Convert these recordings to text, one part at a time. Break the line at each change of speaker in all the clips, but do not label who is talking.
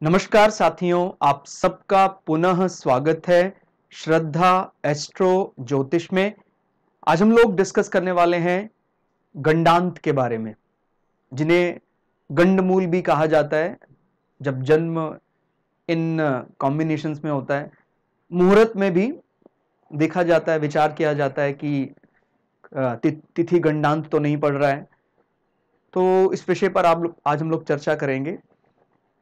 नमस्कार साथियों, आप सबका पुनः स्वागत है श्रद्धा एस्ट्रो ज्योतिष में। आज हम लोग डिस्कस करने वाले हैं गंडांत के बारे में, जिन्हें गंडमूल भी कहा जाता है। जब जन्म इन कॉम्बिनेशंस में होता है, मुहूर्त में भी देखा जाता है, विचार किया जाता है कि तिथि गंडांत तो नहीं पड़ रहा है। तो इस विषय पर आज हम लोग चर्चा करेंगे।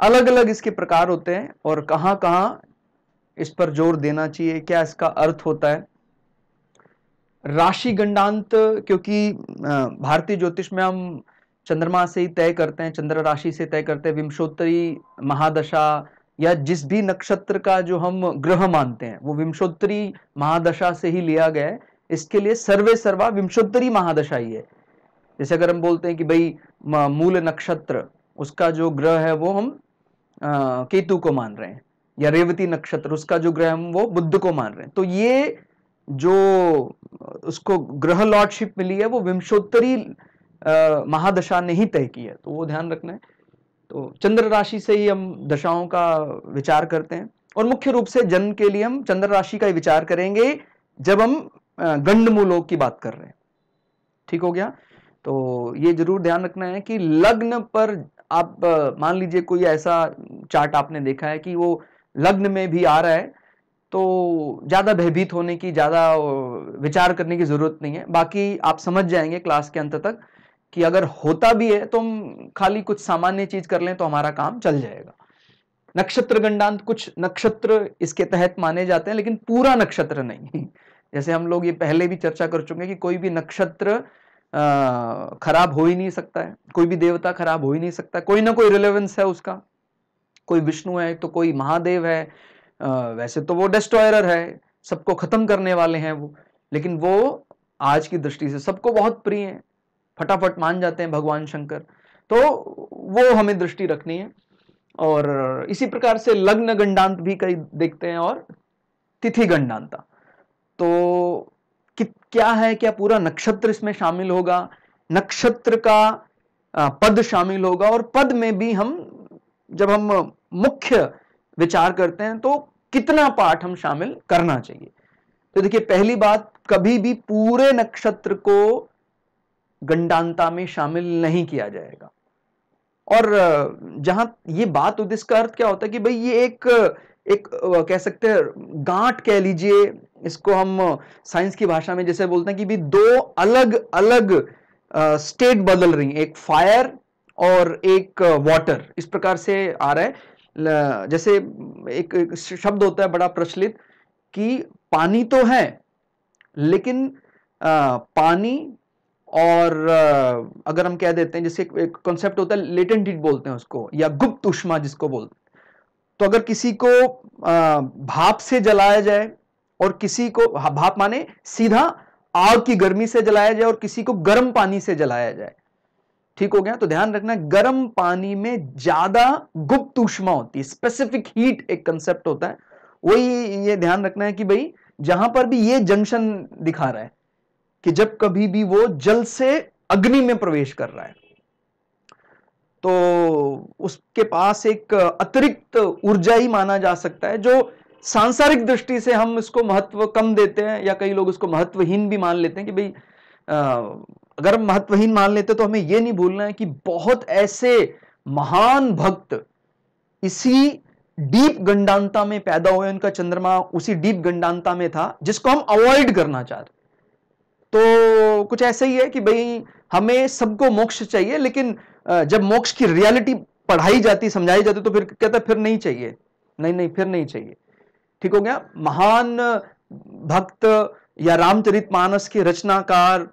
अलग अलग इसके प्रकार होते हैं और कहां कहां इस पर जोर देना चाहिए, क्या इसका अर्थ होता है। राशि गंडांत, क्योंकि भारतीय ज्योतिष में हम चंद्रमा से ही तय करते हैं, चंद्र राशि से तय करते हैं। विंशोत्तरी महादशा या जिस भी नक्षत्र का जो हम ग्रह मानते हैं वो विंशोत्तरी महादशा से ही लिया गया है। इसके लिए सर्वे सर्वा विंशोत्तरी महादशा ही है। जैसे अगर हम बोलते हैं कि भाई मूल नक्षत्र, उसका जो ग्रह है वो हम केतु को मान रहे हैं, या रेवती नक्षत्र उसका जो ग्रह हम वो बुध को मान रहे हैं, तो ये जो उसको ग्रह लॉर्डशिप मिली है वो विंशोत्तरी महादशा ने ही तय की है, तो वो ध्यान रखना है। तो चंद्र राशि से ही हम दशाओं का विचार करते हैं, और मुख्य रूप से जन्म के लिए हम चंद्र राशि का ही विचार करेंगे जब हम गंडमूलों की बात कर रहे हैं। ठीक हो गया। तो ये जरूर ध्यान रखना है कि लग्न पर आप मान लीजिए कोई ऐसा चार्ट आपने देखा है कि वो लग्न में भी आ रहा है, तो ज्यादा भयभीत होने की, ज्यादा विचार करने की जरूरत नहीं है। बाकी आप समझ जाएंगे क्लास के अंत तक कि अगर होता भी है तो हम खाली कुछ सामान्य चीज कर लें तो हमारा काम चल जाएगा। नक्षत्र गंडांत, कुछ नक्षत्र इसके तहत माने जाते हैं, लेकिन पूरा नक्षत्र नहीं। जैसे हम लोग ये पहले भी चर्चा कर चुके हैं कि कोई भी नक्षत्र खराब हो ही नहीं सकता है, कोई भी देवता खराब हो ही नहीं सकता, कोई ना कोई रिलेवेंस है उसका। कोई विष्णु है तो कोई महादेव है, वैसे तो वो डिस्ट्रॉयर है, सबको खत्म करने वाले हैं वो, लेकिन वो आज की दृष्टि से सबको बहुत प्रिय है, फटाफट मान जाते हैं भगवान शंकर, तो वो हमें दृष्टि रखनी है। और इसी प्रकार से लग्न गंडांत भी कई देखते हैं, और तिथि गंडांता। तो क्या है, क्या पूरा नक्षत्र इसमें शामिल होगा, नक्षत्र का पद शामिल होगा, और पद में भी हम जब हम मुख्य विचार करते हैं तो कितना पाठ हम शामिल करना चाहिए। तो देखिए, पहली बात, कभी भी पूरे नक्षत्र को गंडांता में शामिल नहीं किया जाएगा। और जहां ये बात होती है, इसका अर्थ क्या होता है कि भाई ये एक कह सकते हैं गांठ कह लीजिए इसको, हम साइंस की भाषा में जैसे बोलते हैं कि भी दो अलग अलग स्टेट बदल रही हैं, एक फायर और एक वाटर, इस प्रकार से आ रहा है। जैसे एक शब्द होता है बड़ा प्रचलित कि पानी तो है, लेकिन पानी और अगर हम कह देते हैं, जैसे एक कॉन्सेप्ट होता है लेटेंट हीट बोलते हैं उसको, या गुप्त ऊष्मा जिसको बोलते हैं। तो अगर किसी को भाप से जलाया जाए और किसी को, भाप माने सीधा आग की गर्मी से जलाया जाए, और किसी को गर्म पानी से जलाया जाए, ठीक हो गया। तो ध्यान रखना, गर्म पानी में ज्यादा गुप्त ऊष्मा होती है, स्पेसिफिक हीट एक कंसेप्ट होता है। वही ये ध्यान रखना है कि भाई जहां पर भी ये जंक्शन दिखा रहा है कि जब कभी भी वो जल से अग्नि में प्रवेश कर रहा है, तो उसके पास एक अतिरिक्त ऊर्जा ही माना जा सकता है, जो सांसारिक दृष्टि से हम इसको महत्व कम देते हैं, या कई लोग इसको महत्वहीन भी मान लेते हैं कि भाई अगर हम महत्वहीन मान लेते तो हमें यह नहीं भूलना है कि बहुत ऐसे महान भक्त इसी डीप गंडांता में पैदा हुए, उनका चंद्रमा उसी डीप गंडांता में था जिसको हम अवॉइड करना चाहते। तो कुछ ऐसा ही है कि भाई हमें सबको मोक्ष चाहिए, लेकिन जब मोक्ष की रियलिटी पढ़ाई जाती, समझाई जाती, तो फिर कहता फिर नहीं चाहिए, नहीं फिर नहीं चाहिए। ठीक हो गया। महान भक्त या रामचरितमानस के रचनाकार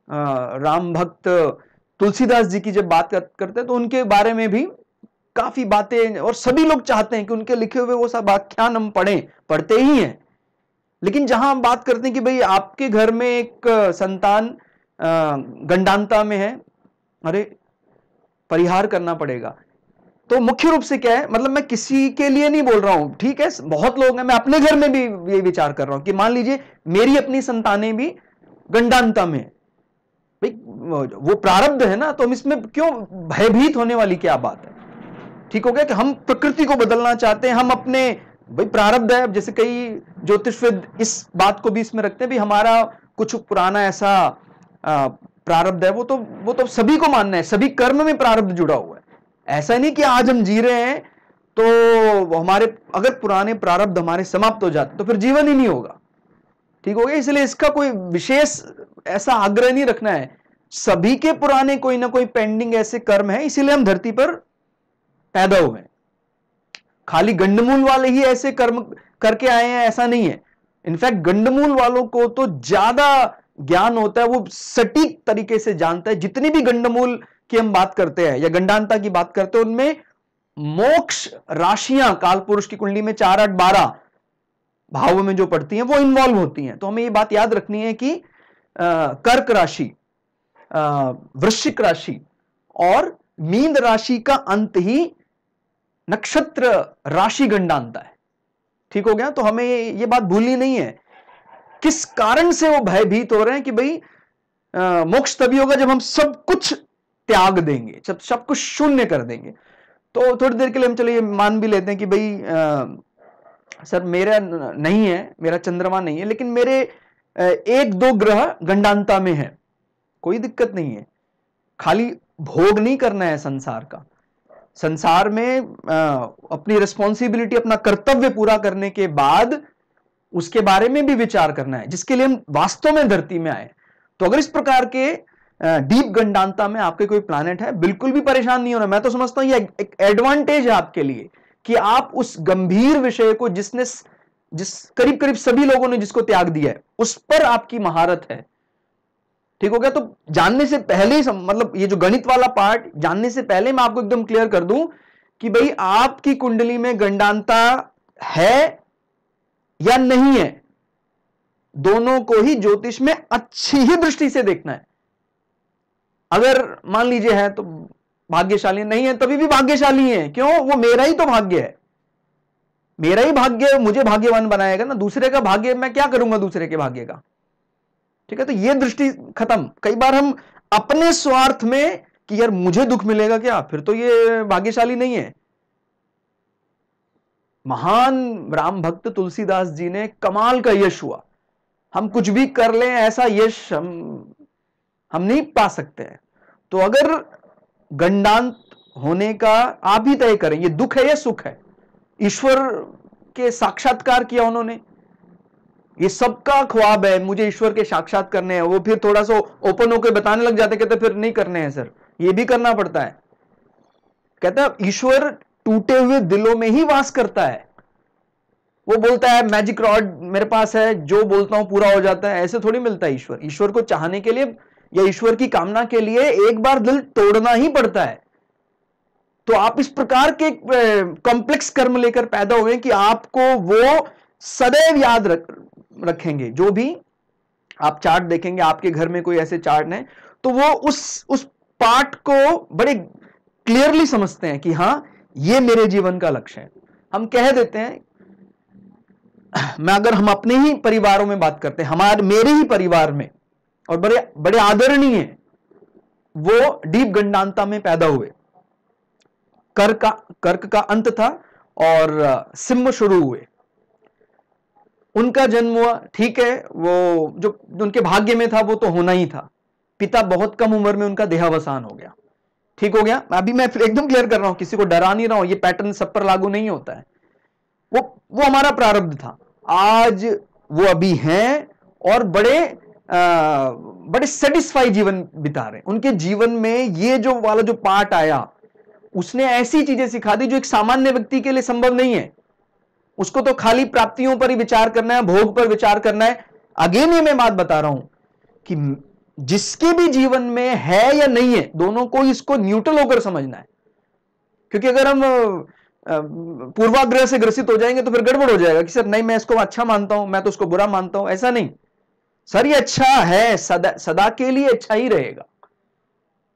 राम भक्त तुलसीदास जी की जब बात करते हैं तो उनके बारे में भी काफी बातें, और सभी लोग चाहते हैं कि उनके लिखे हुए वो सब आख्यान हम पढ़ते ही हैं। लेकिन जहां हम बात करते हैं कि भाई आपके घर में एक संतान गंडांता में है, अरे परिहार करना पड़ेगा। तो मुख्य रूप से क्या है, मतलब मैं किसी के लिए नहीं बोल रहा हूं, ठीक है, बहुत लोग हैं, मैं अपने घर में भी ये विचार कर रहा हूं कि मान लीजिए मेरी अपनी संतानें भी गंडांता में, भाई वो प्रारब्ध है ना, तो हम इसमें क्यों भयभीत होने वाली क्या बात है। ठीक हो गया कि हम प्रकृति को बदलना चाहते हैं, हम अपने भाई प्रारब्ध है। जैसे कई ज्योतिषविद इस बात को भी इसमें रखते हैं भी हमारा कुछ पुराना ऐसा प्रारब्ध है, वो तो सभी को मानना है, सभी कर्म में प्रारब्ध जुड़ा हुआ है। ऐसा नहीं कि आज हम जी रहे हैं तो हमारे अगर पुराने प्रारब्ध हमारे समाप्त हो जाते तो फिर जीवन ही नहीं होगा। ठीक हो गया, इसलिए इसका कोई विशेष ऐसा आग्रह नहीं रखना है। सभी के पुराने कोई ना कोई पेंडिंग ऐसे कर्म है, इसीलिए हम धरती पर पैदा हुए। खाली गंडमूल वाले ही ऐसे कर्म करके आए हैं ऐसा नहीं है। इनफैक्ट गंडमूल वालों को तो ज्यादा ज्ञान होता है, वो सटीक तरीके से जानता है। जितनी भी गंडमूल की हम बात करते हैं या गंडांता की बात करते हैं, उनमें मोक्ष राशियां कालपुरुष की कुंडली में 4, 8, 12 भावों में जो पड़ती हैं वो इन्वॉल्व होती हैं। तो हमें ये बात याद रखनी है कि कर्क राशि, वृश्चिक राशि और मीन राशि का अंत ही नक्षत्र राशि गंडांता है। ठीक हो गया, तो हमें ये बात भूलनी नहीं है किस कारण से वो भयभीत हो रहे हैं कि भाई मोक्ष तभी होगा जब हम सब कुछ त्याग देंगे, जब सब कुछ शून्य कर देंगे। तो थोड़ी देर के लिए हम चलो ये मान भी लेते हैं कि भाई सर मेरा नहीं है, मेरा चंद्रमा नहीं है, लेकिन मेरे 1-2 ग्रह गंडांता में है, कोई दिक्कत नहीं है। खाली भोग नहीं करना है संसार का, संसार में अपनी रिस्पॉन्सिबिलिटी, अपना कर्तव्य पूरा करने के बाद उसके बारे में भी विचार करना है, जिसके लिए हम वास्तव में धरती में आए। तो अगर इस प्रकार के डीप गंडांता में आपके कोई प्लैनेट है, बिल्कुल भी परेशान नहीं होना। मैं तो समझता हूं ये एक एडवांटेज है आपके लिए कि आप उस गंभीर विषय को जिस करीब करीब सभी लोगों ने जिसको त्याग दिया है, उस पर आपकी महारत है। ठीक हो गया, तो जानने से पहले ही मतलब ये जो गणित वाला पार्ट जानने से पहले मैं आपको एकदम क्लियर कर दूं कि भाई आपकी कुंडली में गंडांता है या नहीं है, दोनों को ही ज्योतिष में अच्छी ही दृष्टि से देखना है। अगर मान लीजिए है तो भाग्यशाली, नहीं है तभी भी भाग्यशाली है। क्यों? वो मेरा ही तो भाग्य है, मेरा ही भाग्य मुझे भाग्यवान बनाएगा ना। दूसरे का भाग्य मैं क्या करूंगा दूसरे के भाग्य का? ठीक है, तो ये दृष्टि खत्म। कई बार हम अपने स्वार्थ में कि यार मुझे दुख मिलेगा क्या, फिर तो ये भाग्यशाली नहीं है। महान राम भक्त तुलसीदास जी ने कमाल का यश हुआ। हम कुछ भी कर लें ऐसा यश हम नहीं पा सकते हैं। तो अगर गंडांत होने का आप ही तय करें, ये दुख है या सुख है। ईश्वर के साक्षात्कार किया उन्होंने, ये सबका ख्वाब है मुझे ईश्वर के साक्षात करने हैं। वो फिर थोड़ा सा ओपन होकर बताने लग जाते, कहते फिर नहीं करने हैं सर, ये भी करना पड़ता है। कहता ईश्वर टूटे हुए दिलों में ही वास करता है। वो बोलता है मैजिक रॉड मेरे पास है, जो बोलता हूं पूरा हो जाता है, ऐसे थोड़ी मिलता है ईश्वर। ईश्वर को चाहने के लिए या ईश्वर की कामना के लिए एक बार दिल तोड़ना ही पड़ता है। तो आप इस प्रकार के कॉम्प्लेक्स कर्म लेकर पैदा हुए कि आपको वो सदैव याद रखेंगे। जो भी आप चार्ट देखेंगे, आपके घर में कोई ऐसे चार्ट है तो वो उस पार्ट को बड़े क्लियरली समझते हैं कि हाँ ये मेरे जीवन का लक्ष्य है। हम कह देते हैं, मैं अगर हम अपने ही परिवारों में बात करते हैं, मेरे ही परिवार में और बड़े बड़े आदरणीय वो डीप गंडांता में पैदा हुए। कर्क का अंत था और सिंह शुरू हुए। उनका जन्म हुआ, ठीक है, वो जो उनके भाग्य में था वो तो होना ही था। पिता बहुत कम उम्र में उनका देहावसान हो गया। ठीक हो गया, अभी मैं एकदम क्लियर कर रहा हूं, किसी को डरा नहीं रहा हूं, ये पैटर्न सब पर लागू नहीं होता है। वो हमारा प्रारब्ध था। आज वो अभी हैं और बड़े सेटिस्फाई जीवन बिता रहे हैं। उनके जीवन में ये जो वाला जो पार्ट आया, उसने ऐसी चीजें सिखा दी जो एक सामान्य व्यक्ति के लिए संभव नहीं है। उसको तो खाली प्राप्तियों पर ही विचार करना है, भोग पर विचार करना है। अगेन ये मैं बात बता रहा हूं कि जिसके भी जीवन में है या नहीं है, दोनों को इसको न्यूट्रल होकर समझना है। क्योंकि अगर हम पूर्वाग्रह से ग्रसित हो जाएंगे तो फिर गड़बड़ हो जाएगा कि सर नहीं मैं इसको अच्छा मानता हूं, मैं तो उसको बुरा मानता हूं। ऐसा नहीं सर, ये अच्छा है, सदा के लिए अच्छा ही रहेगा।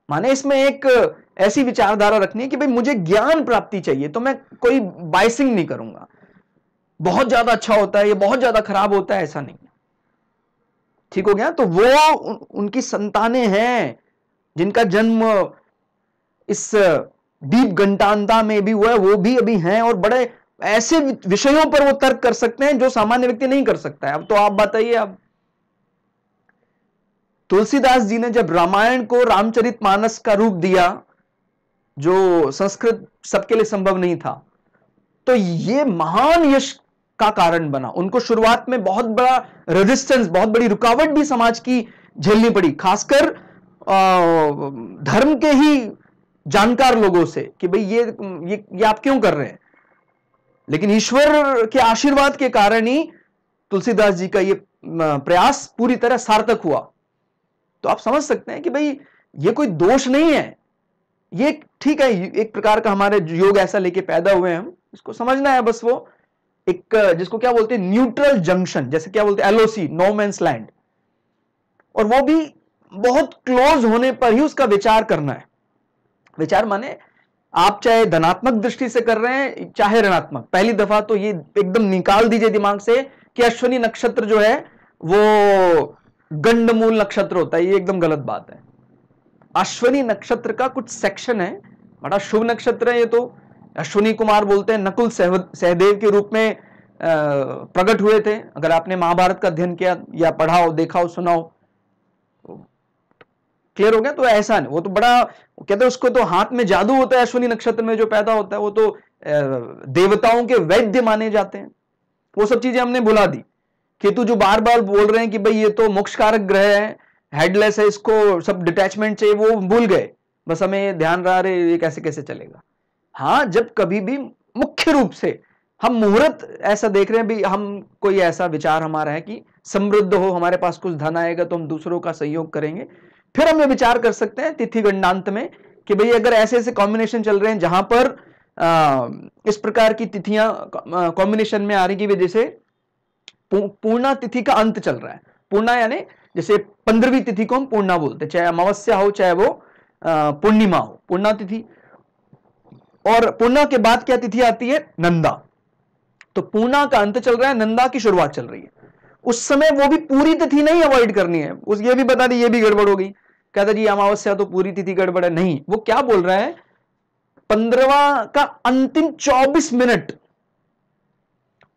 माने इसमें एक ऐसी विचारधारा रखनी है कि भाई मुझे ज्ञान प्राप्ति चाहिए, तो मैं कोई बाइसिंग नहीं करूंगा। बहुत ज्यादा अच्छा होता है, ये बहुत ज्यादा खराब होता है, ऐसा नहीं। ठीक हो गया, तो वो उनकी संतानें हैं जिनका जन्म इस दीप घंटांता में भी हुआ है, वो भी अभी हैं और बड़े ऐसे विषयों पर वो तर्क कर सकते हैं जो सामान्य व्यक्ति नहीं कर सकता है। अब तो आप बताइए, अब तुलसीदास जी ने जब रामायण को रामचरितमानस का रूप दिया, जो संस्कृत सबके लिए संभव नहीं था, तो ये महान यश का कारण बना। उनको शुरुआत में बहुत बड़ा रेजिस्टेंस, बहुत बड़ी रुकावट भी समाज की झेलनी पड़ी, खासकर धर्म के ही जानकार लोगों से कि भाई ये आप क्यों कर रहे हैं। लेकिन ईश्वर के आशीर्वाद के कारण ही तुलसीदास जी का ये प्रयास पूरी तरह सार्थक हुआ। तो आप समझ सकते हैं कि भाई ये कोई दोष नहीं है, ये ठीक है, एक प्रकार का हमारे योग ऐसा लेके पैदा हुए हैं, हम इसको समझना है बस। वो एक जिसको क्या बोलते हैं न्यूट्रल जंक्शन, जैसे क्या बोलते हैं एलओसी, नो मैंस लैंड, और वो भी बहुत क्लोज होने पर ही उसका विचार करना है। विचार माने आप चाहे धनात्मक दृष्टि से कर रहे हैं चाहे ऋणात्मक, पहली दफा तो ये एकदम निकाल दीजिए दिमाग से कि अश्विनी नक्षत्र जो है वो गंडमूल नक्षत्र होता है, ये एकदम गलत बात है। अश्विनी नक्षत्र का कुछ सेक्शन है, बड़ा शुभ नक्षत्र है ये तो। अश्विनी कुमार बोलते हैं, नकुल सहदेव के रूप में प्रकट हुए थे। अगर आपने महाभारत का अध्ययन किया या पढ़ा हो, देखा हो, सुना हो, क्लियर हो गया। तो ऐसा नहीं, वो तो बड़ा कहते हैं उसको तो हाथ में जादू होता है, अश्विनी नक्षत्र में जो पैदा होता है वो तो देवताओं के वैद्य माने जाते हैं। वो सब चीजें हमने भुला दी। केतु जो बार बार बोल रहे हैं कि भाई ये तो मोक्षकारक ग्रह है, हेडलेस है, इसको सब डिटैचमेंट चाहिए, वो भूल गए। बस हमें ध्यान रहा रहे ये कैसे कैसे चलेगा। हाँ, जब कभी भी मुख्य रूप से हम मुहूर्त ऐसा देख रहे हैं भी, हम कोई ऐसा विचार हमारा है कि समृद्ध हो, हमारे पास कुछ धन आएगा तो हम दूसरों का सहयोग करेंगे, फिर हम ये विचार कर सकते हैं तिथि गंडांत में कि भाई अगर ऐसे ऐसे कॉम्बिनेशन चल रहे हैं जहां पर इस प्रकार की तिथियां कॉम्बिनेशन में आ रही की वजह से पूर्णा तिथि का अंत चल रहा है। पूर्णा यानी जैसे 15वीं तिथि को हम पूर्णा बोलते हैं, चाहे अमावस्या हो चाहे वो पूर्णिमा हो, पूर्णा तिथि। और पूर्णा के बाद क्या तिथि आती है? नंदा। तो पूर्णा का अंत चल रहा है, नंदा की शुरुआत चल रही है। उस समय वो भी पूरी तिथि नहीं अवॉइड करनी है, उस ये भी बता दी ये भी गड़बड़ हो गई, कहता जी अमावस्या तो पूरी तिथि गड़बड़ है। नहीं, वो क्या बोल रहा है, 15वां का अंतिम 24 मिनट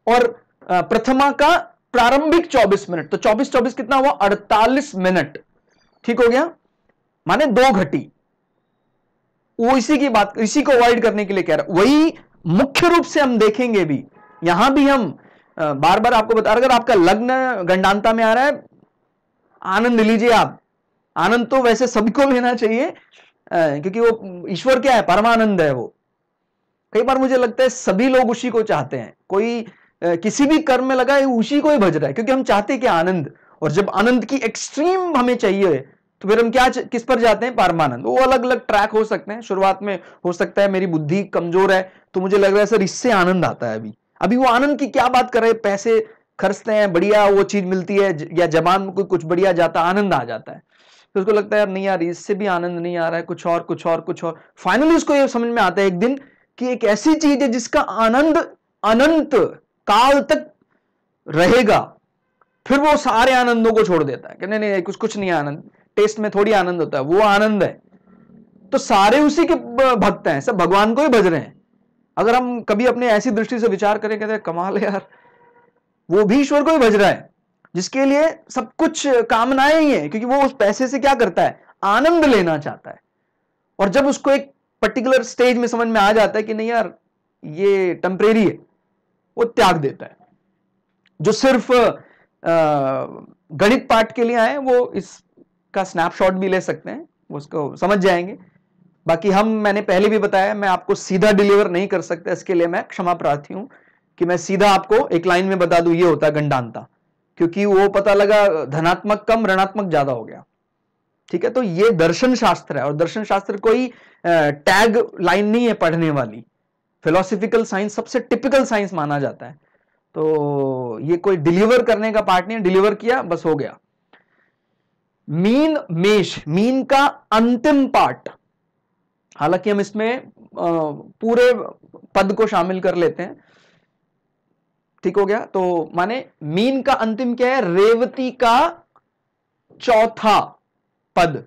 और प्रथमा का प्रारंभिक 24 मिनट, तो 24 कितना हुआ? 48 मिनट। ठीक हो गया, माने 2 घटी। वो इसी की बात, इसी को अवॉइड करने के लिए कह रहा है। वही मुख्य रूप से हम देखेंगे भी, यहां भी हम बार बार आपको बता रहे, अगर आपका लग्न गंडांता में आ रहा है, आनंद लीजिए आप। आनंद तो वैसे सबको लेना चाहिए, क्योंकि वो ईश्वर क्या है? परमानंद है वो। कई बार मुझे लगता है सभी लोग उसी को चाहते हैं, कोई किसी भी कर्म में लगा है उसी को ही भज रहा है, क्योंकि हम चाहते हैं कि आनंद, और जब आनंद की एक्सट्रीम हमें चाहिए तो फिर हम क्या किस पर जाते हैं? परमानंद। वो अलग अलग ट्रैक हो सकते हैं। शुरुआत में हो सकता है मेरी बुद्धि कमजोर है तो मुझे लग रहा है सर इससे आनंद आता है। अभी वो आनंद की क्या बात कर रहे हैं, पैसे खर्चते हैं, बढ़िया वो चीज मिलती है, या जबान में कुछ बढ़िया जाता, आनंद आ जाता है, तो उसको लगता है यार नहीं यार इससे भी आनंद नहीं आ रहा है, कुछ और कुछ और कुछ और। फाइनली उसको ये समझ में आता है एक दिन कि एक ऐसी चीज है जिसका आनंद अनंत काल तक रहेगा। फिर वो सारे आनंदों को छोड़ देता है कि नहीं नहीं कुछ नहीं आनंद, टेस्ट में थोड़ी आनंद होता है, वो आनंद है। तो सारे उसी के भक्त हैं, सब भगवान को ही भज रहे हैं। अगर हम कभी अपने ऐसी दृष्टि से विचार करें, कहते हैं कमाल है यार, वो भी ईश्वर को ही भज रहा है, जिसके लिए सब कुछ कामनाएं ही है, क्योंकि वो उस पैसे से क्या करता है? आनंद लेना चाहता है। और जब उसको एक पर्टिकुलर स्टेज में समझ में आ जाता है कि नहीं यार ये टेम्परेरी है, वो त्याग देता है। जो सिर्फ गणित पाठ के लिए आए वो इसका स्नैपशॉट भी ले सकते हैं, उसको समझ जाएंगे। बाकी मैंने पहले भी बताया, मैं आपको सीधा डिलीवर नहीं कर सकता, इसके लिए मैं क्षमा प्रार्थी हूं कि मैं सीधा आपको एक लाइन में बता दूं ये होता है गंडांता, क्योंकि वो पता लगा धनात्मक कम ऋणात्मक ज्यादा हो गया। ठीक है, तो ये दर्शन शास्त्र है, और दर्शन शास्त्र कोई टैग लाइन नहीं है पढ़ने वाली। फिलोसफिकल साइंस सबसे टिपिकल साइंस माना जाता है, तो ये कोई डिलीवर करने का पार्ट नहीं है, डिलीवर किया बस हो गया। मीन मेष, मीन का अंतिम पार्ट, हालांकि हम इसमें पूरे पद को शामिल कर लेते हैं। ठीक हो गया, तो माने मीन का अंतिम क्या है? रेवती का चौथा पद।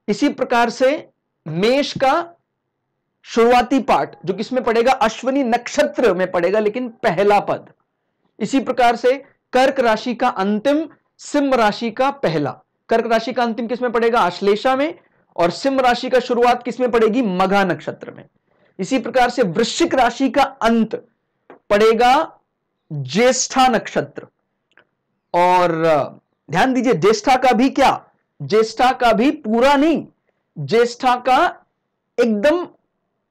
इसी प्रकार से मेष का शुरुआती पार्ट जो किसमें पड़ेगा, अश्विनी नक्षत्र में पड़ेगा, लेकिन पहला पद। इसी प्रकार से कर्क राशि का अंतिम, सिंह राशि का पहला। कर्क राशि का अंतिम किसमें पड़ेगा, आश्लेषा में, और सिंह राशि का शुरुआत किसमें पड़ेगी, मघा नक्षत्र में। इसी प्रकार से वृश्चिक राशि का अंत पड़ेगा ज्येष्ठा नक्षत्र। और ध्यान दीजिए, ज्येष्ठा का भी क्या, ज्येष्ठा का भी पूरा नहीं, ज्येष्ठा का एकदम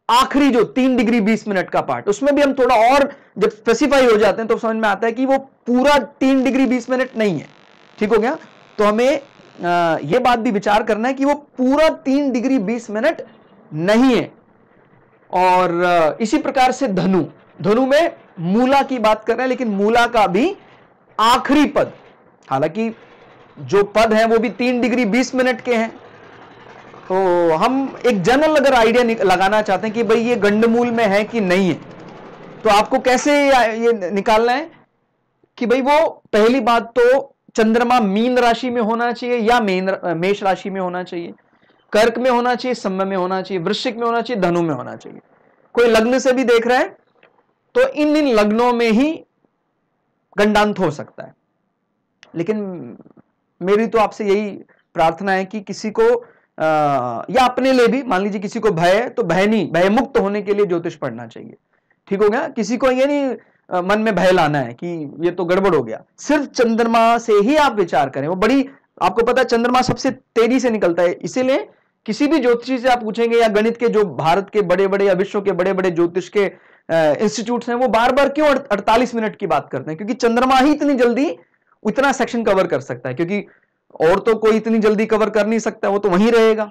आखिरी जो 3 डिग्री 20 मिनट का पार्ट, उसमें भी हम थोड़ा और जब स्पेसिफाई हो जाते हैं तो समझ में आता है कि वो पूरा 3 डिग्री 20 मिनट नहीं है। ठीक हो गया। तो हमें यह बात भी विचार करना है कि वो पूरा 3 डिग्री 20 मिनट नहीं है। और इसी प्रकार से धनु, धनु में मूला की बात कर रहे हैं, लेकिन मूला का भी आखिरी पद, हालांकि जो पद हैं वो भी 3 डिग्री 20 मिनट के हैं। तो हम एक जनरल अगर आइडिया लगाना चाहते हैं कि भाई ये गंडमूल में है कि नहीं है, तो आपको कैसे ये निकालना है कि भाई वो पहली बात तो चंद्रमा मीन राशि में होना चाहिए या मेष राशि में होना चाहिए, कर्क में होना चाहिए, सिंह में होना चाहिए, वृश्चिक में होना चाहिए, धनु में होना चाहिए। कोई लग्न से भी देख रहा है तो इन लग्नों में ही गंडांत हो सकता है। लेकिन मेरी तो आपसे यही प्रार्थना है कि किसी को या अपने लिए भी, मान लीजिए किसी को भय है तो भय नहीं, भय मुक्त होने के लिए ज्योतिष पढ़ना चाहिए। ठीक हो गया। किसी को ये नहीं मन में भय लाना है कि ये तो गड़बड़ हो गया, सिर्फ चंद्रमा से ही आप विचार करें। वो बड़ी, आपको पता है चंद्रमा सबसे तेजी से निकलता है, इसीलिए किसी भी ज्योतिषी से आप पूछेंगे या गणित के जो भारत के बड़े बड़े या विश्व के बड़े बड़े ज्योतिष के इंस्टीट्यूट्स हैं, वो बार बार क्यों 48 मिनट की बात करते हैं, क्योंकि चंद्रमा ही इतनी जल्दी इतना सेक्शन कवर कर सकता है, क्योंकि और तो कोई इतनी जल्दी कवर कर नहीं सकता, वो तो वहीं रहेगा।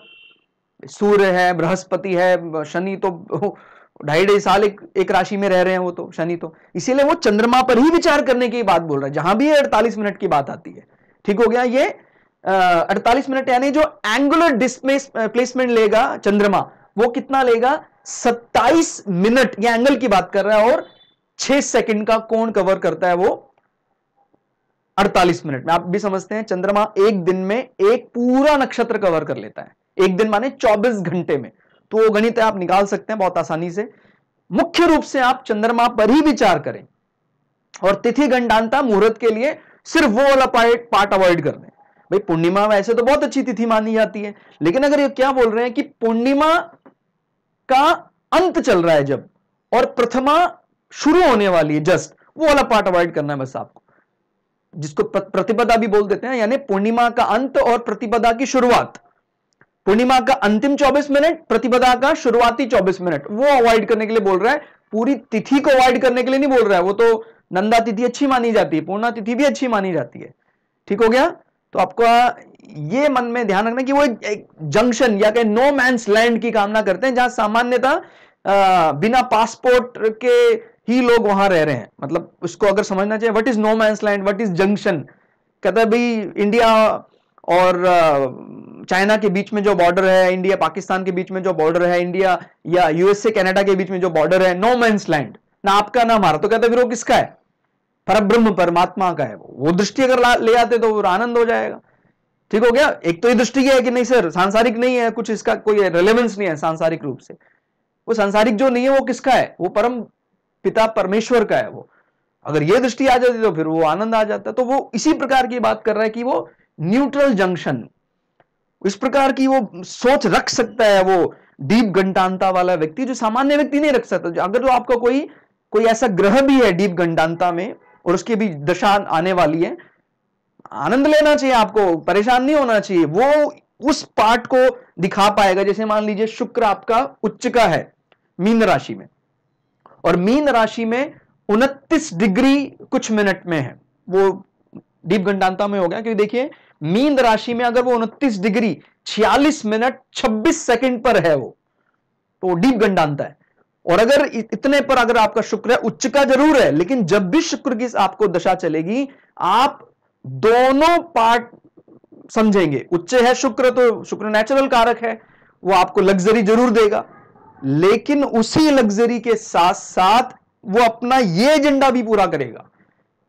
सूर्य है, बृहस्पति है, शनि तो 2.5 साल एक राशि में रह रहे हैं वो तो, शनि तो, इसीलिए वो चंद्रमा पर ही विचार करने की बात बोल रहा है जहां भी 48 मिनट की बात आती है। ठीक हो गया। ये 48 मिनट यानी जो एंगुलर डिस्प्लेसमेंट लेगा चंद्रमा, वो कितना लेगा, 27 मिनट, ये एंगल की बात कर रहा है, और 6 सेकंड का कोण कवर करता है वो 48 मिनट में। आप भी समझते हैं चंद्रमा एक दिन में एक पूरा नक्षत्र कवर कर लेता है, एक दिन माने 24 घंटे में। तो वो गणित आप निकाल सकते हैं बहुत आसानी से। मुख्य रूप से आप चंद्रमा पर ही विचार करें, और तिथि गंडांता मुहूर्त के लिए सिर्फ वो वाला पार्ट अवॉइड कर दें। भाई पूर्णिमा वैसे तो बहुत अच्छी तिथि मानी जाती है, लेकिन अगर ये क्या बोल रहे हैं कि पूर्णिमा का अंत चल रहा है जब, और प्रथमा शुरू होने वाली है जस्ट, वो वाला पार्ट अवॉइड करना है बस आपको, जिसको प्रतिपदा भी बोल देते हैं, यानी पूर्णिमा का अंत और प्रतिपदा की शुरुआत। पूर्णिमा का अंतिम 24 मिनट, प्रतिपदा का शुरुआती 24 मिनट, वो अवॉइड करने के लिए बोल रहा है। पूरी तिथि को अवॉइड करने के लिए नहीं बोल रहा है। वो तो नंदा तिथि अच्छी मानी जाती है, पूर्णा तिथि भी अच्छी मानी जाती है। ठीक हो गया। तो आपको ये मन में ध्यान रखना कि वो एक जंक्शन या नो मैंस लैंड की कामना करते हैं, जहां सामान्यतः बिना पासपोर्ट के ही लोग वहां रह रहे हैं। मतलब उसको अगर समझना चाहिए, what is no man's land, what is junction. कहता है भाई इंडिया और चाइना के बीच में जो बॉर्डर है, इंडिया पाकिस्तान के बीच में जो बॉर्डर है, इंडिया या यूएसए कनाडा के बीच में जो बॉर्डर है, नो मैंस लैंड, ना आपका ना हमारा। तो कहता है फिर वो किसका है, परब्रह्म परमात्मा का है। वो दृष्टि अगर ले आते तो आनंद हो जाएगा। ठीक हो गया। एक तो ये दृष्टि है कि नहीं सर सांसारिक नहीं है कुछ, इसका कोई रेलेवेंस नहीं है सांसारिक रूप से। वो सांसारिक जो नहीं है वो किसका है, वो परम पिता परमेश्वर का है। वो अगर ये दृष्टि आ जाती तो फिर वो आनंद आ जाता। तो वो इसी प्रकार की बात कर रहा है कि वो न्यूट्रल जंक्शन, इस प्रकार की वो सोच रख सकता है वो डीप गंडांता वाला व्यक्ति, जो सामान्य व्यक्ति नहीं रख सकता। अगर जो आपका कोई ऐसा ग्रह भी है डीप गंडांता में और उसकी भी दशा आने वाली है, आनंद लेना चाहिए आपको, परेशान नहीं होना चाहिए। वो उस पार्ट को दिखा पाएगा। जैसे मान लीजिए शुक्र आपका उच्च का है मीन राशि में, और मीन राशि में 29 डिग्री कुछ मिनट में है, वो डीप गंडांता में हो गया। क्योंकि देखिए मीन राशि में अगर वो 29 डिग्री 46 मिनट 26 सेकंड पर है वो, तो डीप गंडांता है। और अगर इतने पर अगर आपका शुक्र है, उच्च का जरूर है, लेकिन जब भी शुक्र की आपको दशा चलेगी आप दोनों पार्ट समझेंगे। उच्च है शुक्र तो शुक्र नेचुरल कारक है, वो आपको लग्जरी जरूर देगा, लेकिन उसी लग्जरी के साथ साथ वो अपना ये एजेंडा भी पूरा करेगा,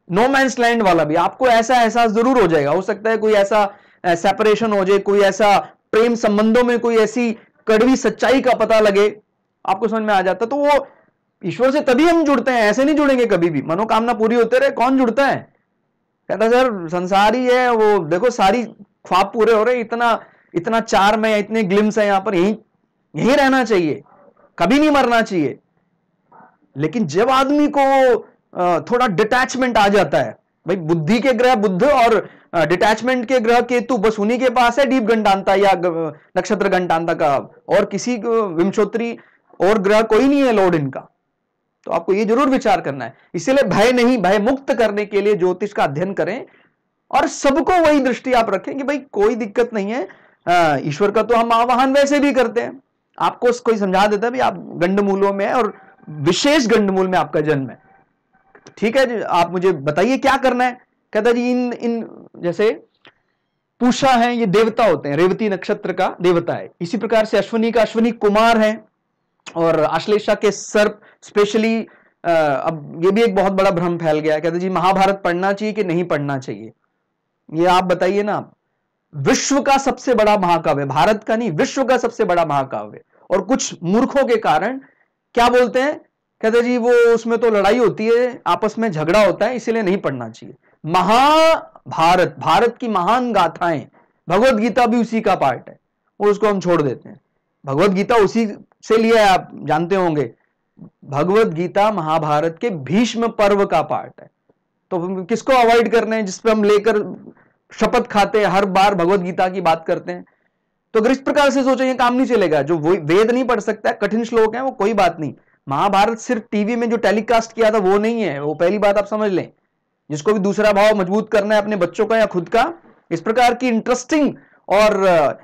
नो मैंस लैंड वाला भी। आपको ऐसा एहसास जरूर हो जाएगा। हो सकता है कोई ऐसा सेपरेशन हो जाए, कोई ऐसा प्रेम संबंधों में कोई ऐसी कड़वी सच्चाई का पता लगे, आपको समझ में आ जाता। तो वो ईश्वर से तभी हम जुड़ते हैं, ऐसे नहीं जुड़ेंगे कभी भी। मनोकामना पूरी होते रहे, कौन जुड़ता है? कहता सर संसार ही है, वो देखो सारी ख्वाब पूरे हो रहे, इतना इतना चार्म है, इतने ग्लिम्स है यहाँ पर, यही रहना चाहिए, कभी नहीं मरना चाहिए। लेकिन जब आदमी को थोड़ा डिटैचमेंट आ जाता है, भाई बुद्धि के ग्रह बुध और डिटैचमेंट के ग्रह केतु, बस उन्हीं के पास है डीप गंडांता या नक्षत्र गंडांता का, और किसी विंशोत्तरी और ग्रह कोई नहीं है लॉर्ड इनका। तो आपको ये जरूर विचार करना है। इसीलिए भय नहीं, भय मुक्त करने के लिए ज्योतिष का अध्ययन करें और सबको वही दृष्टि आप रखें कि भाई कोई दिक्कत नहीं है, ईश्वर का तो हम आवाहन वैसे भी करते हैं। आपको कोई समझा देता है भाई आप गंडमूलों में है और विशेष गंडमूल में आपका जन्म है, ठीक है जी, आप मुझे बताइए क्या करना है। कहता जी इन जैसे पूषा है, ये देवता होते हैं, रेवती नक्षत्र का देवता है। इसी प्रकार से अश्विनी का अश्विनी कुमार है, और आश्लेषा के सर्प स्पेशली। अब ये भी एक बहुत बड़ा भ्रम फैल गया है। कहते जी महाभारत पढ़ना चाहिए कि नहीं पढ़ना चाहिए, ये आप बताइए ना। विश्व का सबसे बड़ा महाकाव्य, भारत का नहीं, विश्व का सबसे बड़ा महाकाव्य, और कुछ मूर्खों के कारण क्या बोलते हैं, कहते जी वो उसमें तो लड़ाई होती है, आपस में झगड़ा होता है, इसीलिए नहीं पढ़ना चाहिए। महाभारत, भारत की महान गाथाएं, भगवत गीता भी उसी का पार्ट है, वो उसको हम छोड़ देते हैं। भगवत गीता उसी से लिया है, आप जानते होंगे, भगवत गीता महाभारत के भीष्म पर्व का पार्ट है। तो किसको अवॉइड करना है, जिसपे हम लेकर शपथ खाते हैं, हर बार भगवत गीता की बात करते हैं। तो अगर इस प्रकार से सोचेंगे काम नहीं चलेगा। जो वेद नहीं पढ़ सकता है, कठिन श्लोक है, वो कोई बात नहीं। महाभारत सिर्फ टीवी में जो टेलीकास्ट किया था वो नहीं है, वो पहली बात आप समझ लें। जिसको भी दूसरा भाव मजबूत करना है अपने बच्चों का या खुद का, इस प्रकार की इंटरेस्टिंग और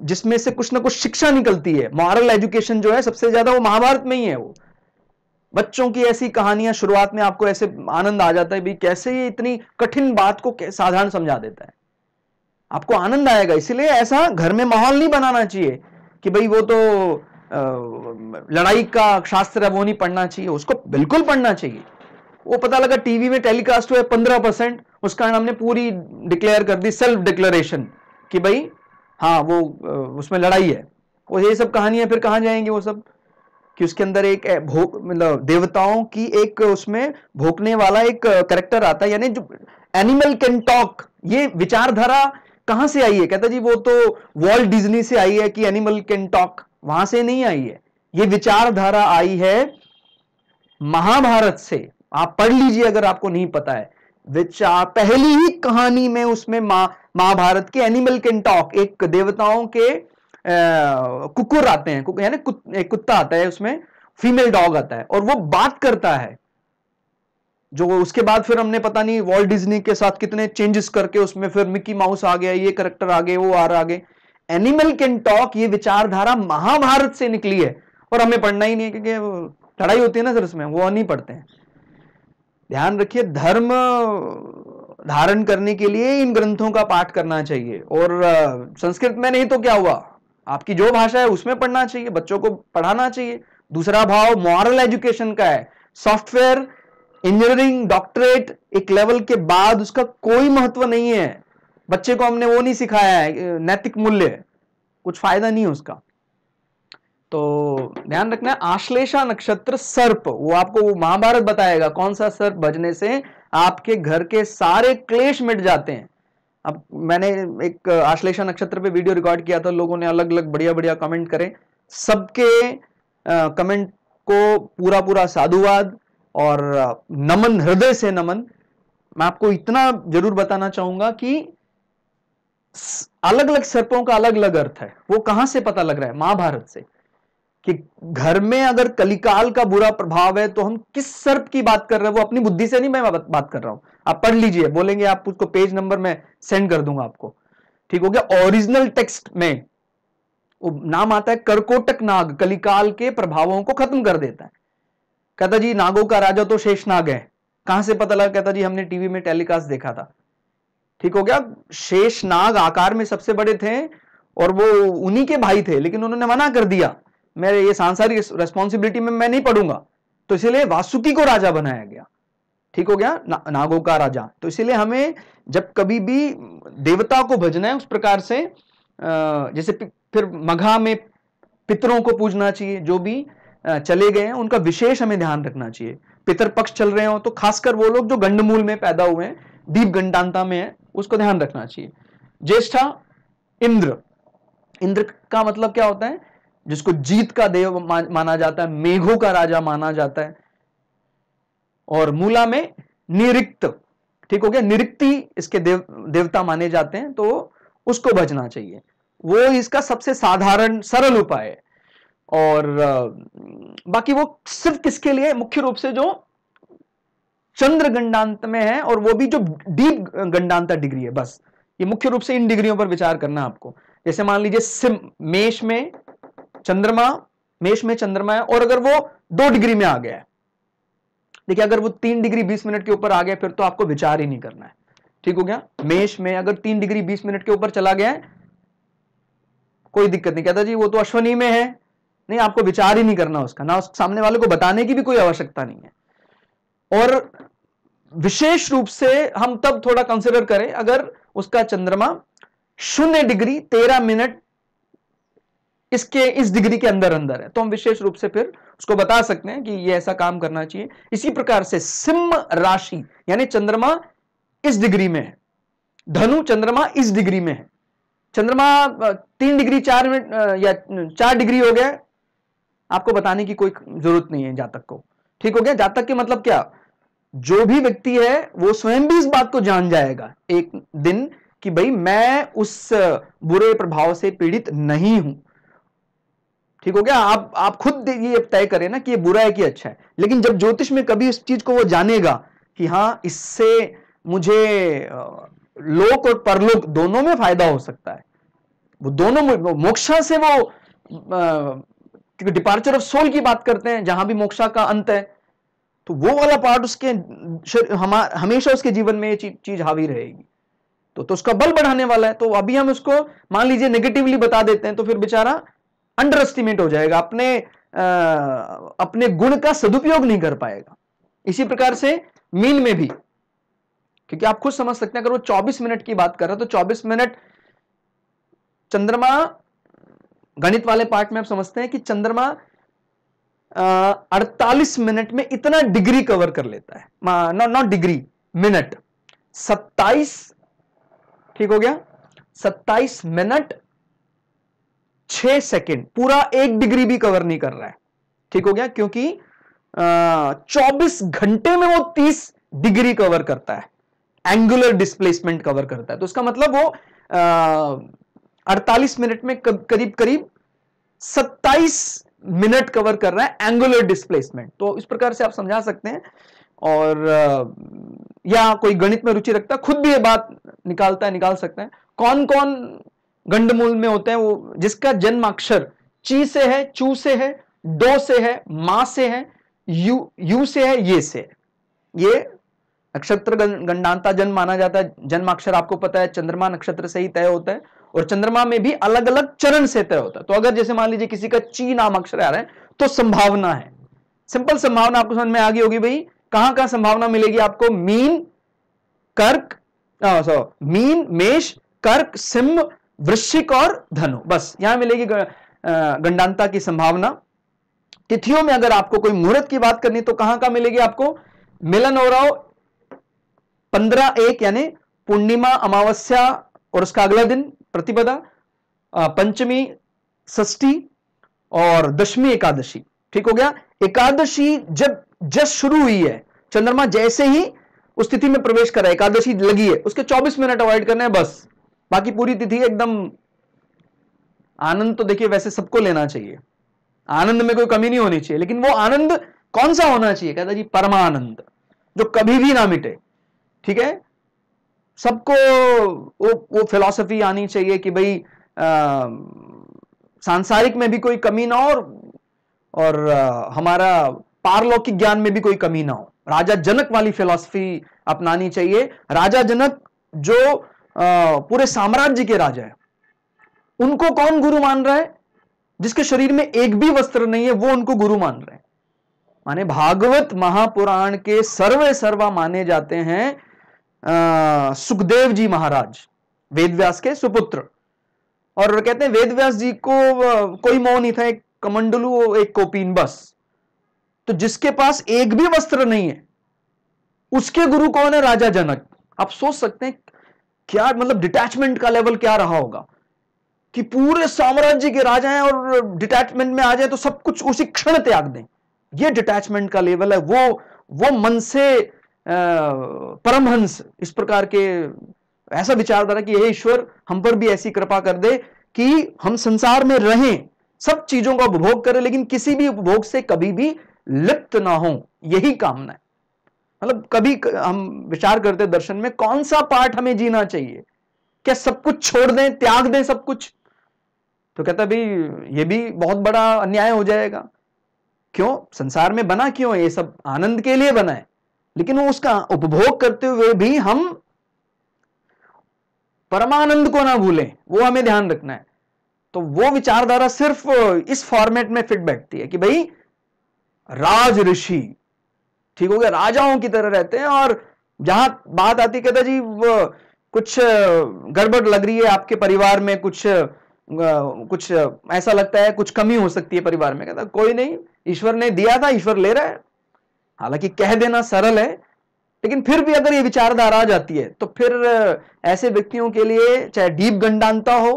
जिसमें से कुछ ना कुछ शिक्षा निकलती है, मॉरल एजुकेशन जो है सबसे ज्यादा वो महाभारत में ही है। वो बच्चों की ऐसी कहानियां, शुरुआत में आपको ऐसे आनंद आ जाता है भाई कैसे ये इतनी कठिन बात को साधारण समझा देता है, आपको आनंद आएगा। इसीलिए ऐसा घर में माहौल नहीं बनाना चाहिए कि भाई वो तो लड़ाई का शास्त्र है वो नहीं पढ़ना चाहिए, उसको बिल्कुल पढ़ना चाहिए। वो पता लगा टीवी में टेलीकास्ट हुआ 15%, उसका हमने पूरी डिक्लेयर कर दी, सेल्फ डिक्लेरेशन कि भाई हाँ वो उसमें लड़ाई है। वो ये सब कहानियां फिर कहां जाएंगी वो सब, कि उसके अंदर एक मतलब देवताओं की एक उसमें भोंकने वाला एक कैरेक्टर आता है, यानी जो एनिमल कैन टॉक। ये विचारधारा कहां से आई है? कहता जी वो तो वॉल्ट डिज्नी से आई है कि एनिमल कैन टॉक, वहां से नहीं आई है। ये विचारधारा आई है महाभारत से। आप पढ़ लीजिए अगर आपको नहीं पता है। विचार पहली ही कहानी में उसमें महाभारत के एनिमल कैन टॉक, एक देवताओं के कुकुर आते हैं, यानी एक कुत्ता आता है, उसमें फीमेल डॉग आता है और वो बात करता है। जो उसके बाद फिर हमने पता नहीं वॉल्ट डिज्नी के साथ कितने चेंजेस करके उसमें फिर मिकी माउस आ गया, ये कैरेक्टर आ गए, वो आ गए। एनिमल कैन टॉक ये विचारधारा महाभारत से निकली है और हमें पढ़ना ही नहीं है क्योंकि लड़ाई होती है ना सर उसमें, वो नहीं पढ़ते हैं। ध्यान रखिए, धर्म धारण करने के लिए इन ग्रंथों का पाठ करना चाहिए। और संस्कृत में नहीं तो क्या हुआ, आपकी जो भाषा है उसमें पढ़ना चाहिए, बच्चों को पढ़ाना चाहिए। दूसरा भाव मॉरल एजुकेशन का है। सॉफ्टवेयर इंजीनियरिंग डॉक्टरेट एक लेवल के बाद उसका कोई महत्व नहीं है। बच्चे को हमने वो नहीं सिखाया है नैतिक मूल्य, कुछ फायदा नहीं है उसका। तो ध्यान रखना है। आश्लेषा नक्षत्र सर्प, वो आपको महाभारत बताएगा कौन सा सर्प भजने से आपके घर के सारे क्लेश मिट जाते हैं। अब मैंने एक आश्लेषा नक्षत्र पे वीडियो रिकॉर्ड किया था, लोगों ने अलग अलग बढ़िया बढ़िया कमेंट करे। सबके कमेंट को पूरा पूरा साधुवाद और नमन, हृदय से नमन। मैं आपको इतना जरूर बताना चाहूंगा कि अलग अलग सर्पों का अलग अलग अर्थ है। वो कहां से पता लग रहा है? महाभारत से। कि घर में अगर कलिकाल का बुरा प्रभाव है तो हम किस सर्प की बात कर रहे हैं, वो अपनी बुद्धि से नहीं मैं बात कर रहा हूं। आप पढ़ लीजिए, बोलेंगे आप उसको पेज नंबर में सेंड कर दूंगा आपको, ठीक हो गया। ओरिजिनल टेक्स्ट में वो नाम आता है करकोटक नाग, कलिकाल के प्रभावों को खत्म कर देता है। कहता जी नागों का राजा तो शेषनाग है। कहां से पता लगा? कहता जी हमने टीवी में टेलीकास्ट देखा था, ठीक हो गया। शेषनाग आकार में सबसे बड़े थे और वो उन्हीं के भाई थे, लेकिन उन्होंने मना कर दिया, मेरे ये सांसारिक रेस्पॉन्सिबिलिटी में मैं नहीं पढ़ूंगा, तो इसीलिए वासुकी को राजा बनाया गया, ठीक हो गया, नागों का राजा। तो इसीलिए हमें जब कभी भी देवता को भजना है उस प्रकार से, जैसे फिर मघा में पितरों को पूजना चाहिए, जो भी चले गए हैं उनका विशेष हमें ध्यान रखना चाहिए। पितर पक्ष चल रहे हो तो खासकर वो लोग जो गंडमूल में पैदा हुए हैं, दीप गंडांता में है, उसको ध्यान रखना चाहिए। ज्येष्ठा इंद्र, इंद्र का मतलब क्या होता है? जिसको जीत का देव माना जाता है, मेघों का राजा माना जाता है। और मूला में निरिक्त, ठीक हो गया, निरिक्ति इसके देवता माने जाते हैं, तो उसको बचना चाहिए। वो इसका सबसे साधारण सरल उपाय है। और बाकी वो सिर्फ किसके लिए? मुख्य रूप से जो चंद्र गंडांत में है, और वो भी जो डीप गंडांता डिग्री है, बस ये मुख्य रूप से इन डिग्रियों पर विचार करना है आपको। जैसे मान लीजिए मेष में चंद्रमा है, और अगर वो 2 डिग्री में आ गया है, देखिए अगर वो 3 डिग्री 20 मिनट के ऊपर आ गया, फिर तो आपको विचार ही नहीं करना है, ठीक हो गया। मेष में अगर 3 डिग्री 20 मिनट के ऊपर चला गया है, कोई दिक्कत नहीं। कहता जी वो तो अश्वनी में है, नहीं, आपको विचार ही नहीं करना उसका, ना उस सामने वाले को बताने की भी कोई आवश्यकता नहीं है। और विशेष रूप से हम तब थोड़ा कंसिडर करें अगर उसका चंद्रमा 0 डिग्री 13 मिनट इस डिग्री के अंदर है, तो हम विशेष रूप से फिर उसको बता सकते हैं कि ये ऐसा काम करना चाहिए। इसी प्रकार से सिंह राशि यानी चंद्रमा इस डिग्री में है, धनु चंद्रमा इस डिग्री में है, चंद्रमा 3 डिग्री 4 मिनट या 4 डिग्री हो गया, आपको बताने की कोई जरूरत नहीं है जातक को, ठीक हो गया। जातक के मतलब क्या? जो भी व्यक्ति है वो स्वयं भी इस बात को जान जाएगा एक दिन कि भाई मैं उस बुरे प्रभाव से पीड़ित नहीं हूं, ठीक हो गया। आप खुद ये तय करें ना कि ये बुरा है कि अच्छा है। लेकिन जब ज्योतिष में कभी इस चीज को वो जानेगा कि हाँ इससे मुझे लोक और परलोक दोनों में फायदा हो सकता है, वो दोनों मोक्षा से वो डिपार्चर ऑफ सोल की बात करते हैं, जहां भी मोक्षा का अंत है, तो वो वाला पार्ट उसके हमेशा उसके जीवन में ये चीज हावी रहेगी, तो उसका बल बढ़ाने वाला है। तो अभी हम उसको मान लीजिए नेगेटिवली बता देते हैं, तो फिर बेचारा अंडर एस्टिमेट हो जाएगा, अपने गुण का सदुपयोग नहीं कर पाएगा। इसी प्रकार से मीन में भी, क्योंकि आप खुद समझ सकते हैं अगर वो 24 मिनट की बात कर रहा है, तो 24 मिनट चंद्रमा, गणित वाले पार्ट में आप समझते हैं कि चंद्रमा 48 मिनट में इतना डिग्री कवर कर लेता है, नॉट डिग्री, मिनट, 27, ठीक हो गया, 27 मिनट 6 सेकेंड, पूरा 1 डिग्री भी कवर नहीं कर रहा है, ठीक हो गया, क्योंकि 24 घंटे में वो 30 डिग्री कवर करता है, एंगुलर डिस्प्लेसमेंट कवर करता है। तो उसका मतलब वो 48 मिनट में करीब करीब 27 मिनट कवर कर रहा है एंगुलर डिस्प्लेसमेंट। तो इस प्रकार से आप समझा सकते हैं। और या कोई गणित में रुचि रखता है खुद भी ये बात निकाल सकता है। कौन कौन गंडमूल में होते हैं? वो जिसका जन्म अक्षर ची से है, चू से है, डो से है, मा से है, यू से है, ये से है, ये नक्षत्र गंडांता जन्म माना जाता है। जन्म अक्षर आपको पता है चंद्रमा नक्षत्र से ही तय होता है, और चंद्रमा में भी अलग अलग चरण से तय होता है। तो अगर जैसे मान लीजिए किसी का ची नाम अक्षर आ रहा है, तो संभावना है, सिंपल संभावना आपको समझ में आ गई होगी भाई। कहां कहां संभावना मिलेगी आपको? मीन, कर्क, मीन, मेष, कर्क, सिंह, वृश्चिक और धनु, बस यहां मिलेगी गंडांता की संभावना। तिथियों में अगर आपको कोई मुहूर्त की बात करनी तो कहां कहां मिलेगी आपको? मिलन हो रहा हो 15-1 यानी पूर्णिमा, अमावस्या और उसका अगला दिन प्रतिपदा, पंचमी, षष्ठी और दशमी एकादशी, ठीक हो गया। एकादशी जब जस्ट शुरू हुई है, चंद्रमा जैसे ही उस तिथि में प्रवेश कर रहा है, एकादशी लगी है, उसके 24 मिनट अवॉइड करने हैं बस, बाकी पूरी तिथि एकदम आनंद। तो देखिए वैसे सबको लेना चाहिए, आनंद में कोई कमी नहीं होनी चाहिए, लेकिन वो आनंद कौन सा होना चाहिए? कहता जी परमानंद, जो कभी भी ना मिटे, ठीक है। सबको वो फिलॉसफी आनी चाहिए कि भाई सांसारिक में भी कोई कमी ना हो, और हमारा पारलौकिक ज्ञान में भी कोई कमी ना हो। राजा जनक वाली फिलॉसफी अपनानी चाहिए। राजा जनक जो पूरे साम्राज्य के राजा है, उनको कौन गुरु मान रहा है? जिसके शरीर में एक भी वस्त्र नहीं है, वो उनको गुरु मान रहे हैं। माने भागवत महापुराण के सर्वे सर्वा माने जाते हैं सुखदेव जी महाराज, वेदव्यास के सुपुत्र। और कहते हैं वेद व्यास जी को कोई मोह नहीं था, एक कमंडलू एक कोपीन बस। तो जिसके पास एक भी वस्त्र नहीं है उसके गुरु कौन है? राजा जनक। आप सोच सकते हैं क्या मतलब डिटैचमेंट का लेवल क्या रहा होगा कि पूरे साम्राज्य के राजा हैं और डिटैचमेंट में आ जाए तो सब कुछ उसी क्षण त्याग दें। ये डिटैचमेंट का लेवल है। वो मन से परमहंस इस प्रकार के ऐसा विचारधारा कि हे ईश्वर हम पर भी ऐसी कृपा कर दे कि हम संसार में रहें, सब चीजों का उपभोग करें, लेकिन किसी भी उपभोग से कभी भी लिप्त ना हो। यही कामना है। मतलब कभी हम विचार करते दर्शन में कौन सा पाठ हमें जीना चाहिए? क्या सब कुछ छोड़ दें, त्याग दें सब कुछ? तो कहता भाई ये भी बहुत बड़ा अन्याय हो जाएगा। क्यों? संसार में बना क्यों? ये सब आनंद के लिए बना है, लेकिन वो उसका उपभोग करते हुए भी हम परमानंद को ना भूलें, वो हमें ध्यान रखना है। तो वो विचारधारा सिर्फ इस फॉर्मेट में फिट बैठती है कि भाई राज ऋषि, ठीक हो गया, राजाओं की तरह रहते हैं। और जहां बात आती कहता जी वो कुछ गड़बड़ लग रही है आपके परिवार में, कुछ ऐसा लगता है कुछ कमी हो सकती है परिवार में, कहता कोई नहीं, ईश्वर ने दिया था, ईश्वर ले रहा है। हालांकि कह देना सरल है, लेकिन फिर भी अगर ये विचारधारा आ जाती है तो फिर ऐसे व्यक्तियों के लिए चाहे डीप गंडांता हो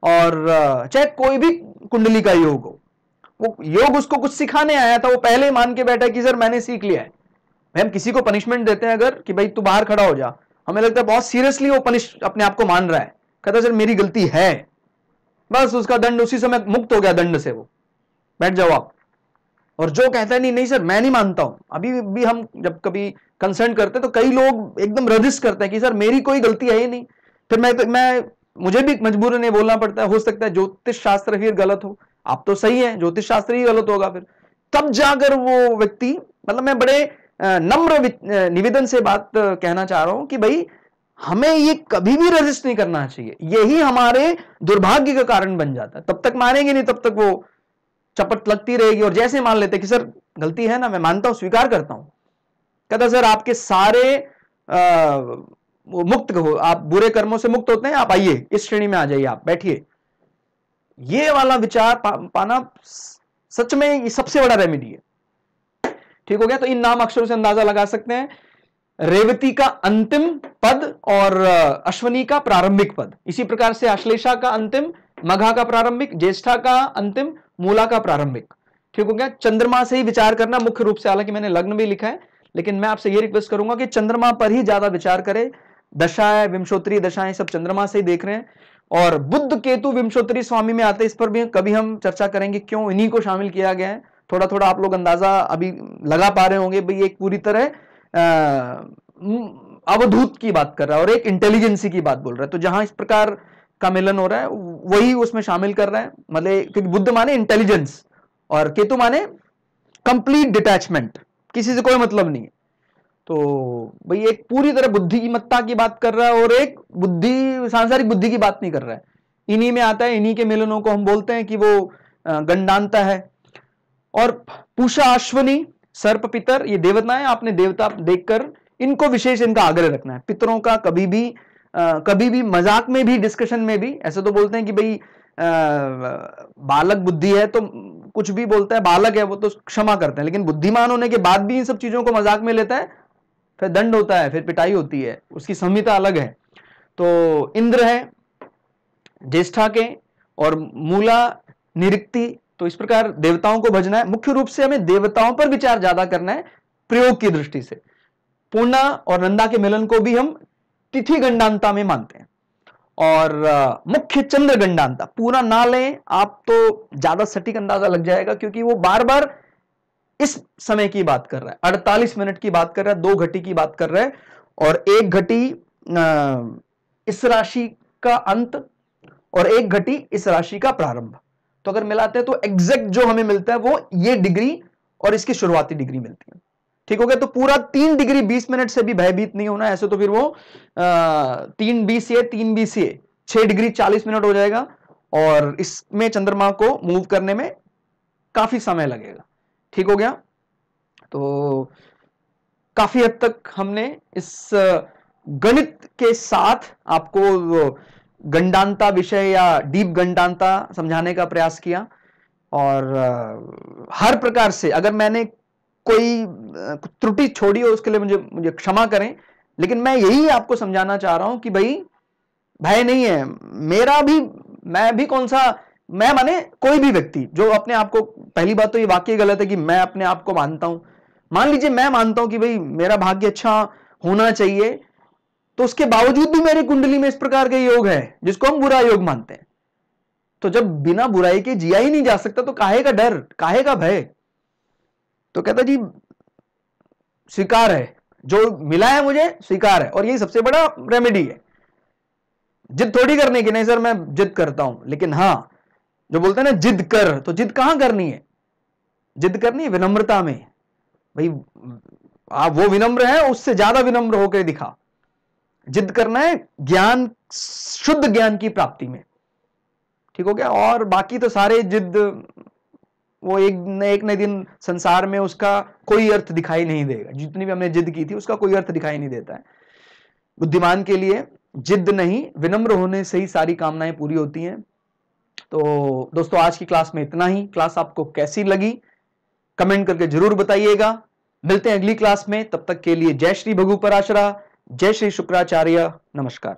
और चाहे कोई भी कुंडली का योग हो, वो योग उसको कुछ सिखाने आया था, वो पहले ही मान के बैठा कि सर मैंने सीख लिया है। हम किसी को पनिशमेंट देते हैं अगर कि भाई तू बाहर खड़ा हो जा, हमें लगता है बहुत सीरियसली वो अपने आप को मान रहा है, कहता सर मेरी गलती है, बस उसका दंड उसी समय मुक्त हो गया, दंड से वो बैठ जाओ आप। और जो कहता है नहीं नहीं सर मैं नहीं मानता हूं, अभी भी हम जब कभी कंसर्न करते तो कई लोग एकदम रजिस्ट करते हैं कि सर मेरी कोई गलती है ही नहीं। फिर मैं मुझे भी मजबूरन ये बोलना पड़ता है, हो सकता है ज्योतिष शास्त्र फिर गलत हो, आप तो सही है, ज्योतिष शास्त्र ही गलत होगा। फिर तब जाकर वो व्यक्ति, मतलब मैं बड़े नम्र निवेदन से बात कहना चाह रहा हूं कि भाई हमें ये कभी भी रेजिस्ट नहीं करना चाहिए, यही हमारे दुर्भाग्य का कारण बन जाता है। तब तक मानेंगे नहीं तब तक वो चपट लगती रहेगी। और जैसे मान लेते कि सर गलती है ना, मैं मानता हूं, स्वीकार करता हूं, कहता सर आपके सारे वो मुक्त हो, आप बुरे कर्मों से मुक्त होते हैं, आप आइए इस श्रेणी में आ जाइए, आप बैठिए। ये वाला विचार पाना सच में ये सबसे बड़ा रेमेडी है। ठीक हो गया? तो इन नाम अक्षरों से अंदाजा लगा सकते हैं। रेवती का अंतिम पद और अश्वनी का प्रारंभिक पद, इसी प्रकार से अश्लेषा का अंतिम, मघा का प्रारंभिक, ज्येष्ठा का अंतिम, मूला का प्रारंभिक। ठीक हो गया? चंद्रमा से ही विचार करना मुख्य रूप से, हालांकि मैंने लग्न भी लिखा है, लेकिन मैं आपसे यह रिक्वेस्ट करूंगा कि चंद्रमा पर ही ज्यादा विचार करें। दशाएं, विंशोत्तरी दशाएं सब चंद्रमा से ही देख रहे हैं। और बुध केतु विंशोत्तरी स्वामी में आते हैं, इस पर भी कभी हम चर्चा करेंगे क्यों इन्हीं को शामिल किया गया है। थोड़ा थोड़ा आप लोग अंदाजा अभी लगा पा रहे होंगे भाई एक पूरी तरह अवधूत की बात कर रहा है और एक इंटेलिजेंसी की बात बोल रहा है। तो जहां इस प्रकार का मिलन हो रहा है वही उसमें शामिल कर रहा है। मतलब क्योंकि बुद्ध माने इंटेलिजेंस और केतु माने कंप्लीट डिटैचमेंट, किसी से कोई मतलब नहीं है। तो भाई एक पूरी तरह बुद्धिमत्ता की बात कर रहा है और एक सांसारिक बुद्धि की बात नहीं कर रहा है। इन्हीं में आता है, इन्हीं के मिलनों को हम बोलते हैं कि वो गंडांता है। और पूषा अश्वनी सर्प पितर, ये देवता है, आपने देवता देखकर इनको विशेष इनका आग्रह रखना है। पितरों का कभी भी मजाक में भी, डिस्कशन में भी, ऐसे तो बोलते हैं कि भाई बालक बुद्धि है तो कुछ भी बोलता है, बालक है वो तो क्षमा करते हैं, लेकिन बुद्धिमान होने के बाद भी इन सब चीजों को मजाक में लेता है, फिर दंड होता है, फिर पिटाई होती है, उसकी संहिता अलग है। तो इंद्र है ज्येष्ठा के और मूला निरिक्ति। तो इस प्रकार देवताओं को भजना है। मुख्य रूप से हमें देवताओं पर विचार ज्यादा करना है प्रयोग की दृष्टि से। पूर्णा और नंदा के मिलन को भी हम तिथि गंडांता में मानते हैं। और मुख्य चंद्र गंडांता पूरा ना लें आप तो ज्यादा सटीक अंदाजा लग जाएगा, क्योंकि वो बार बार इस समय की बात कर रहा है, 48 मिनट की बात कर रहा है, 2 घटी की बात कर रहा है और 1 घटी इस राशि का अंत और 1 घटी इस राशि का प्रारंभ। तो अगर मिलाते हैं तो एग्जैक्ट जो हमें मिलता है वो ये डिग्री और इसकी शुरुआती डिग्री मिलती है। ठीक हो गया? तो पूरा 3 डिग्री 20 मिनट से भी भयभीत नहीं होना, ऐसे तो फिर वो 3 BCA 3 BCA 6 डिग्री 40 मिनट हो जाएगा और इसमें चंद्रमा को मूव करने में काफी समय लगेगा। ठीक हो गया? तो काफी हद तक हमने इस गणित के साथ आपको गंडांता विषय या डीप गंडांता समझाने का प्रयास किया। और हर प्रकार से अगर मैंने कोई त्रुटि छोड़ी हो उसके लिए मुझे क्षमा करें, लेकिन मैं यही आपको समझाना चाह रहा हूं कि भाई भय नहीं है मेरा भी, मैं भी कौन सा, मैं माने कोई भी व्यक्ति जो अपने आप को, पहली बात तो ये वाकई गलत है कि मैं अपने आप को मानता हूं। मान लीजिए मैं मानता हूं कि भाई मेरा भाग्य अच्छा होना चाहिए, तो उसके बावजूद भी मेरी कुंडली में इस प्रकार के योग है जिसको हम बुरा योग मानते हैं। तो जब बिना बुराई के जिया ही नहीं जा सकता तो काहे का डर, काहे का भय। तो कहता जी स्वीकार है, जो मिला है मुझे स्वीकार है, और यही सबसे बड़ा रेमेडी है। जिद थोड़ी करने की, नहीं सर मैं जिद करता हूं, लेकिन हां जो बोलते हैं ना जिद कर, तो जिद कहां करनी है? जिद करनी है विनम्रता में। भाई आप वो विनम्र है, उससे ज्यादा विनम्र होकर दिखा। जिद करना है ज्ञान, शुद्ध ज्ञान की प्राप्ति में। ठीक हो गया? और बाकी तो सारे जिद वो एक न दिन संसार में उसका कोई अर्थ दिखाई नहीं देगा। जितनी भी हमने जिद की थी उसका कोई अर्थ दिखाई नहीं देता है। बुद्धिमान के लिए जिद नहीं, विनम्र होने से ही सारी कामनाएं पूरी होती हैं। तो दोस्तों आज की क्लास में इतना ही। क्लास आपको कैसी लगी कमेंट करके जरूर बताइएगा। मिलते हैं अगली क्लास में, तब तक के लिए जय श्री भगु पराशरा, जय श्री शुक्राचार्य, नमस्कार।